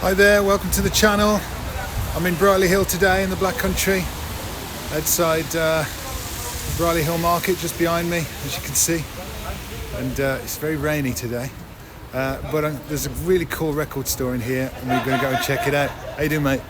Hi there, welcome to the channel. I'm in Brierley Hill today in the Black Country, outside Brierley Hill Market just behind me, as you can see. And it's very rainy today, but there's a really cool record store in here and we're going to go and check it out. How you doing, mate?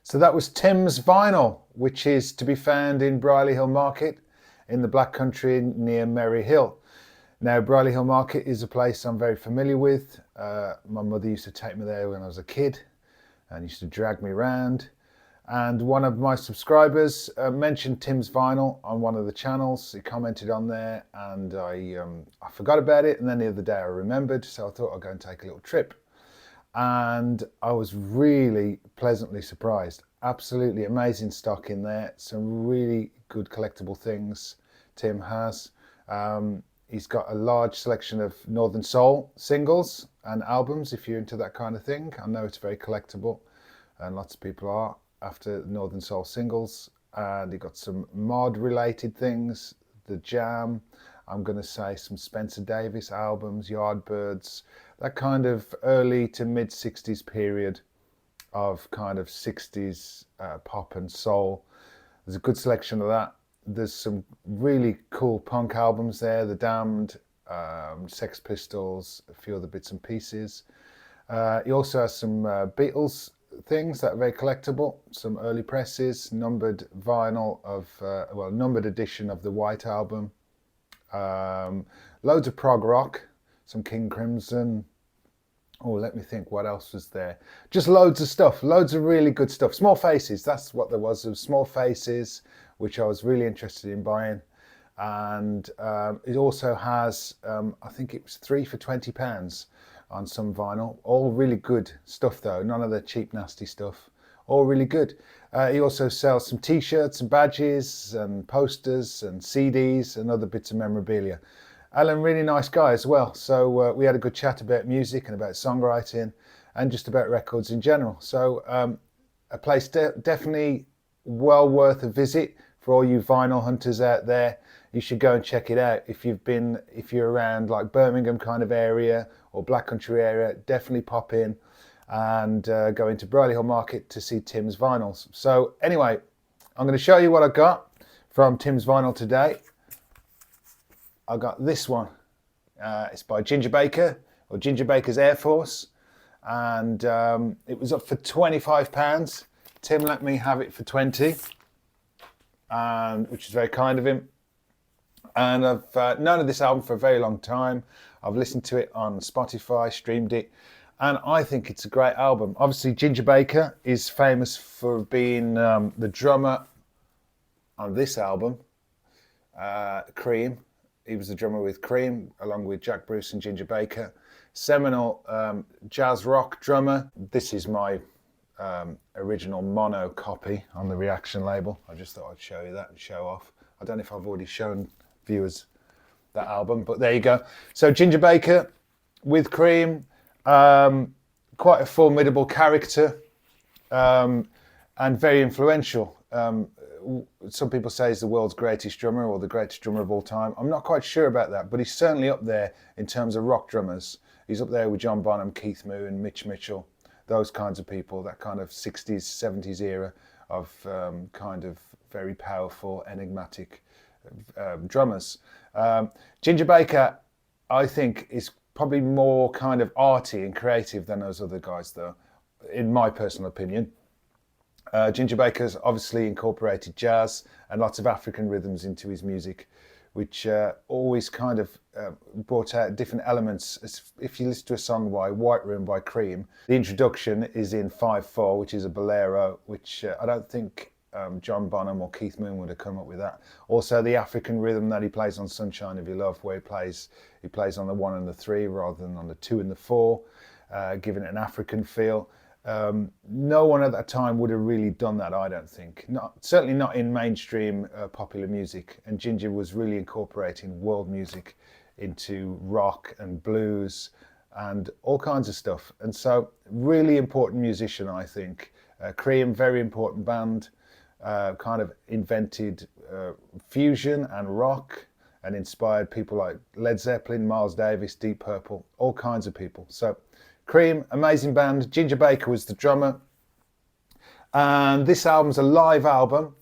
So that was Tim's Vinyl, which is to be found in Brierley Hill Market in the Black Country near Merry Hill. Now, Brierley Hill Market is a place I'm very familiar with. My mother used to take me there when I was a kid and used to drag me around. And one of my subscribers mentioned Tim's Vinyl on one of the channels. He commented on there and I forgot about it. And then the other day I remembered, so I thought I'd go and take a little trip. And I was really pleasantly surprised. Absolutely amazing stock in there. Some really good collectible things Tim has. He's got a large selection of Northern Soul singles and albums, if you're into that kind of thing. I know it's very collectible and lots of people are after Northern Soul singles. And he got some mod related things, The Jam, I'm going to say some Spencer Davis albums, Yardbirds, that kind of early to mid 60s period of kind of 60s pop and soul. There's a good selection of that. There's some really cool punk albums there, The Damned, Sex Pistols, a few other bits and pieces. He also has some Beatles things that are very collectible, some early presses, numbered vinyl of, numbered edition of the White Album. Loads of prog rock, some King Crimson. Oh, let me think, what else was there? Just loads of stuff, loads of really good stuff. Small Faces, that's what there was. There was Small Faces, which I was really interested in buying. And it also has, I think it was 3 for £20 on some vinyl. All really good stuff though, none of the cheap nasty stuff. All really good. He also sells some t-shirts and badges and posters and CDs and other bits of memorabilia. Alan, really nice guy as well. So we had a good chat about music and about songwriting and just about records in general. So a place definitely well worth a visit for all you vinyl hunters out there. You should go and check it out. If you're around like Birmingham kind of area or Black Country area, definitely pop in and go into Brierley Hill Market to see Tim's Vinyls. So anyway, I'm going to show you what I got from Tim's Vinyl today. I got this one. It's by Ginger Baker, or Ginger Baker's Air Force, and it was up for £25. Tim let me have it for 20, which is very kind of him. And I've known of this album for a very long time. I've listened to it on Spotify, streamed it, and I think it's a great album. Obviously, Ginger Baker is famous for being the drummer on this album, Cream. He was the drummer with Cream, along with Jack Bruce and Ginger Baker. Seminal jazz rock drummer. This is my original mono copy on the Reaction label. I just thought I'd show you that and show off. I don't know if I've already shown viewers that album, but there you go. So Ginger Baker with Cream, quite a formidable character, and very influential. Some people say he's the world's greatest drummer or the greatest drummer of all time. I'm not quite sure about that, but he's certainly up there in terms of rock drummers. He's up there with John Bonham, Keith Moon, Mitch Mitchell, those kinds of people, that kind of 60s, 70s era of kind of very powerful, enigmatic drummers. Ginger Baker, I think, is probably more kind of arty and creative than those other guys, though, in my personal opinion. Ginger Baker's obviously incorporated jazz and lots of African rhythms into his music, which always kind of brought out different elements. If you listen to a song by White Room by Cream, the introduction is in 5/4, which is a bolero, which I don't think John Bonham or Keith Moon would have come up with that. Also, the African rhythm that he plays on Sunshine of Your Love, where he plays on the 1 and the 3 rather than on the 2 and the 4, giving it an African feel. No one at that time would have really done that, I don't think. Certainly not in mainstream popular music. And Ginger was really incorporating world music into rock and blues and all kinds of stuff. And so, really important musician, I think. Cream, very important band, kind of invented fusion and rock and inspired people like Led Zeppelin, Miles Davis, Deep Purple, all kinds of people. So, Cream, amazing band. Ginger Baker was the drummer. And this album's a live album,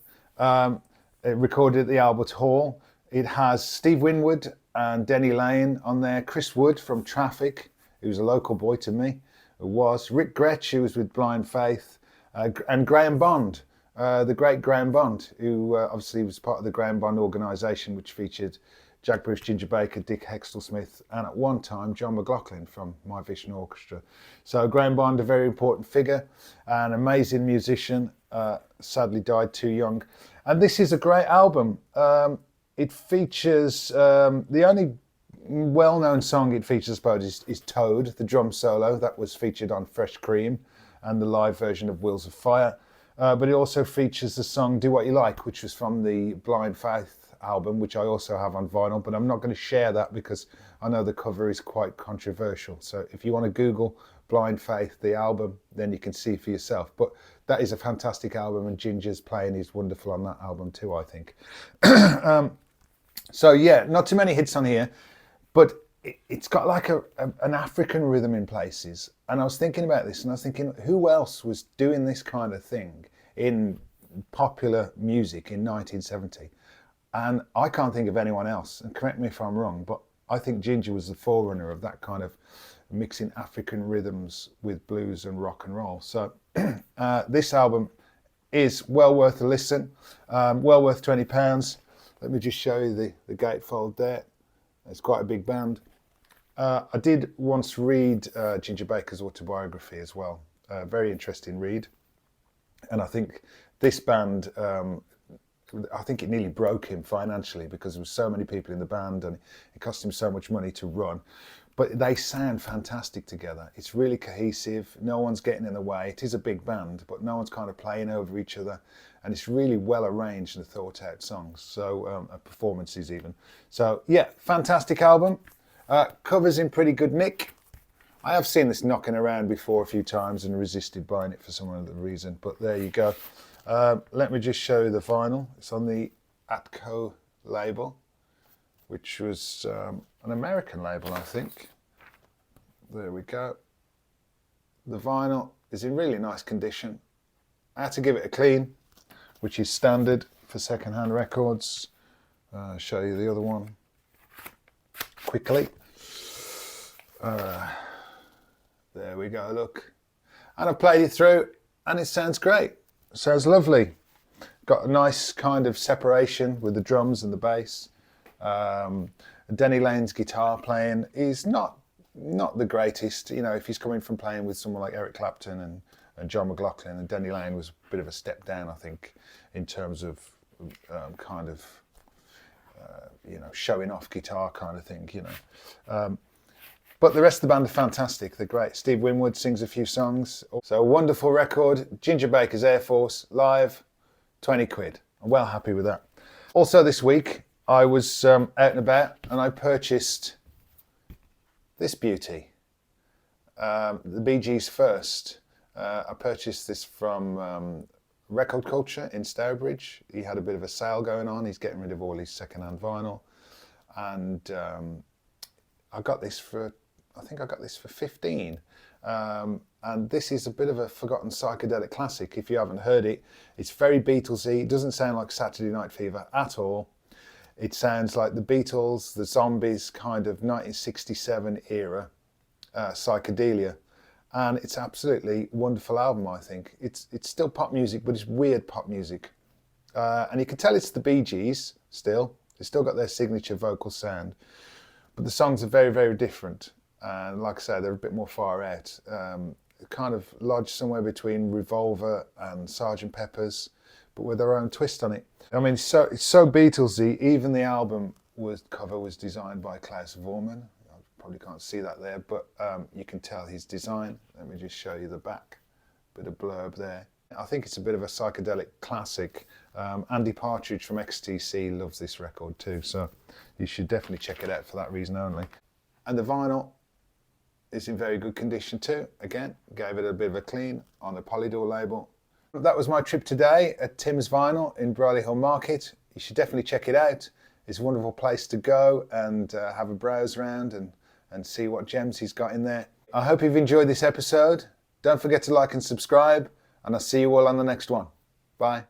recorded at the Albert Hall. It has Steve Winwood and Denny Lane on there, Chris Wood from Traffic, who's a local boy to me, Rick Gretsch, who was with Blind Faith, and Graham Bond, the great Graham Bond, who obviously was part of the Graham Bond organisation, which featured Jack Bruce, Ginger Baker, Dick Hextall-Smith, and at one time John McLaughlin from My Vision Orchestra. So Graham Bond, a very important figure, an amazing musician, sadly died too young. And this is a great album. It features, the only well-known song it features, I suppose, is Toad, the drum solo. That was featured on Fresh Cream and the live version of Wheels of Fire. But it also features the song Do What You Like, which was from the Blind Faith album, which I also have on vinyl, but I'm not going to share that because I know the cover is quite controversial. So if you want to Google Blind Faith, the album, then you can see for yourself. But that is a fantastic album, and Ginger's playing is wonderful on that album too, I think. So yeah, not too many hits on here, but it's got like an African rhythm in places. And I was thinking about this, and I was thinking, who else was doing this kind of thing in popular music in 1970? And I can't think of anyone else, and correct me if I'm wrong, but I think Ginger was the forerunner of that kind of mixing African rhythms with blues and rock and roll. So this album is well worth a listen, well worth £20. Let me just show you the gatefold there. It's quite a big band. I did once read Ginger Baker's autobiography as well. Very interesting read. And I think this band, I think it nearly broke him financially because there were so many people in the band and it cost him so much money to run. But they sound fantastic together. It's really cohesive. No one's getting in the way. It is a big band, but no one's kind of playing over each other. And it's really well arranged and thought out songs. So performances even. So yeah, fantastic album. Covers in pretty good nick. I have seen this knocking around before a few times and resisted buying it for some other reason. But there you go. Let me just show you the vinyl. It's on the Atco label, which was an American label, I think. There we go. The vinyl is in really nice condition. I had to give it a clean, which is standard for second-hand records. Show you the other one quickly. There we go, look. And I've played it through and it sounds great. Sounds lovely. Got a nice kind of separation with the drums and the bass. Denny Lane's guitar playing is not not the greatest. You know, if he's coming from playing with someone like Eric Clapton and John McLaughlin, and Denny Laine was a bit of a step down, I think, in terms of showing off guitar kind of thing, you know. But the rest of the band are fantastic. They're great. Steve Winwood sings a few songs. So a wonderful record. Ginger Baker's Air Force live, 20 quid. I'm well happy with that. Also this week, I was out and about and I purchased this beauty. The Bee Gees First. I purchased this from Record Culture in Stourbridge. He had a bit of a sale going on. He's getting rid of all his second-hand vinyl. And I got this for 15. And this is a bit of a forgotten psychedelic classic. If you haven't heard it, it's very Beatlesy. It doesn't sound like Saturday Night Fever at all. It sounds like the Beatles, the Zombies kind of 1967 era psychedelia. And it's absolutely wonderful album, I think. It's still pop music, but it's weird pop music. And you can tell it's the Bee Gees still. They've still got their signature vocal sound. But the songs are very, very different. And like I say, they're a bit more far out. Kind of lodged somewhere between Revolver and Sgt. Pepper's, but with their own twist on it. I mean, it's so Beatlesy. Even the album cover was designed by Klaus Voormann. I probably can't see that there, but you can tell his design. Let me just show you the back. Bit of blurb there. I think it's a bit of a psychedelic classic. Andy Partridge from XTC loves this record too, so you should definitely check it out for that reason only. And the vinyl is in very good condition too. Again, gave it a bit of a clean on the Polydor label. That was my trip today at Tim's Vinyl in Brierley Hill Market. You should definitely check it out. It's a wonderful place to go and have a browse around and see what gems he's got in there. I hope you've enjoyed this episode. Don't forget to like and subscribe, and I'll see you all on the next one. Bye.